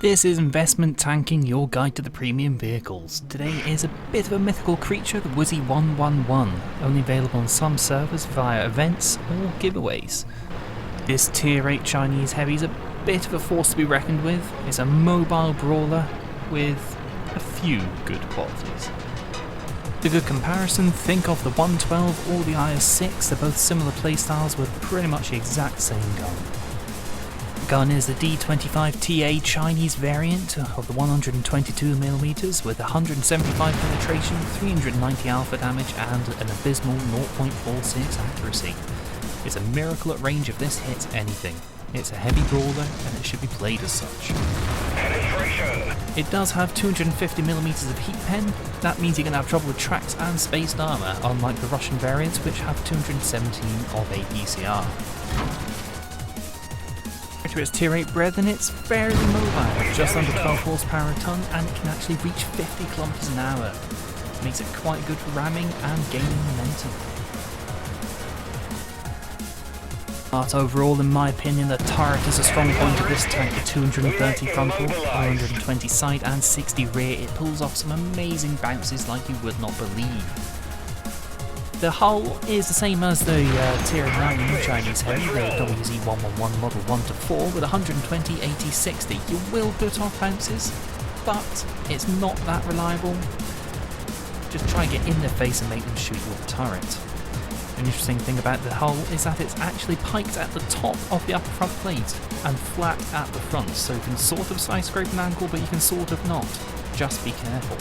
This is Investment Tanking, your guide to the premium vehicles. Today is a bit of a mythical creature, the WZ-111, only available on some servers via events or giveaways. This tier 8 Chinese heavy is a bit of a force to be reckoned with. It's a mobile brawler with a few good qualities. The good comparison, think of the 112 or the IS-6, they're both similar playstyles with pretty much the exact same gun. The gun is the D25TA Chinese variant of the 122mm with 175 penetration, 390 alpha damage and an abysmal 0.46 accuracy. It's a miracle at range if this hits anything. It's a heavy brawler and it should be played as such. Penetration. It does have 250mm of heat pen. That means you're going to have trouble with tracks and spaced armour, unlike the Russian variants which have 217 of APCR. To its tier 8 brethren, it's fairly mobile, just under 12 horsepower a tonne, and it can actually reach 50 kilometers an hour. Makes it quite good for ramming and gaining momentum. But overall, in my opinion, the turret is a strong point of this tank with 230 frontal, 120 side and 60 rear. It pulls off some amazing bounces like you would not believe. The hull is the same as the tier 9 Chinese heavy, the WZ-111 model 1 to 4 with 120, 80, 60. You will put off bounces, but it's not that reliable. Just try and get in their face and make them shoot your turret. An interesting thing about the hull is that it's actually piked at the top of the upper front plate and flat at the front, so you can sort of side scrape an angle, but you can sort of not. Just be careful.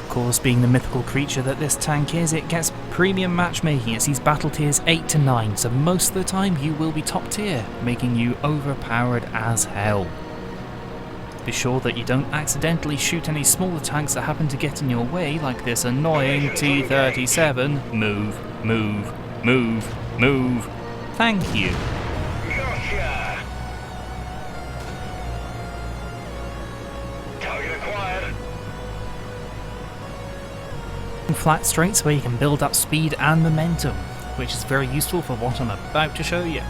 Of course, being the mythical creature that this tank is, it gets premium matchmaking. It sees battle tiers 8 to 9, so most of the time you will be top tier, making you overpowered as hell. Be sure that you don't accidentally shoot any smaller tanks that happen to get in your way, like this annoying T-37. Move, move, move, move. Thank you. Gotcha. Target acquired. Flat straights where you can build up speed and momentum, which is very useful for what I'm about to show you.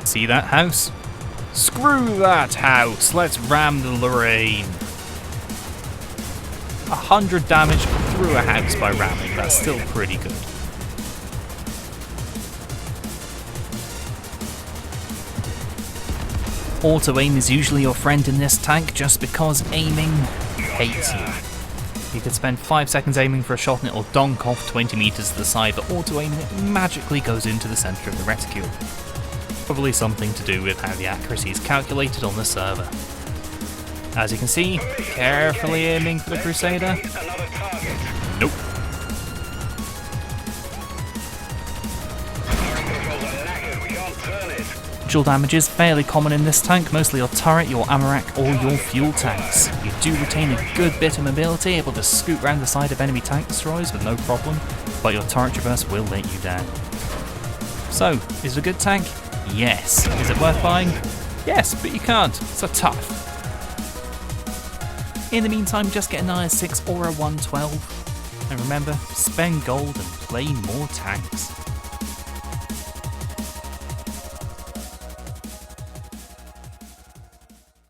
See that house? Screw that house! Let's ram the Lorraine! 100 damage through a house by ramming, that's still pretty good. Auto-aim is usually your friend in this tank just because aiming hates you. You could spend 5 seconds aiming for a shot and it'll donk off 20 meters to the side, but auto-aiming it magically goes into the center of the reticule. Probably something to do with how the accuracy is calculated on the server. As you can see, carefully aiming for the Crusader. Another target. Nope. Turret controls are knackered. We can't turn it. Dual damage is fairly common in this tank, mostly your turret, your Amarak or your fuel tanks. You do retain a good bit of mobility, able to scoot round the side of enemy tank destroyers with no problem, but your turret traverse will let you down. So, is it a good tank? Yes. Is it worth buying? Yes, but you can't. It's a tough. In the meantime, just get an IS-6 or a 112. And remember, spend gold and play more tanks.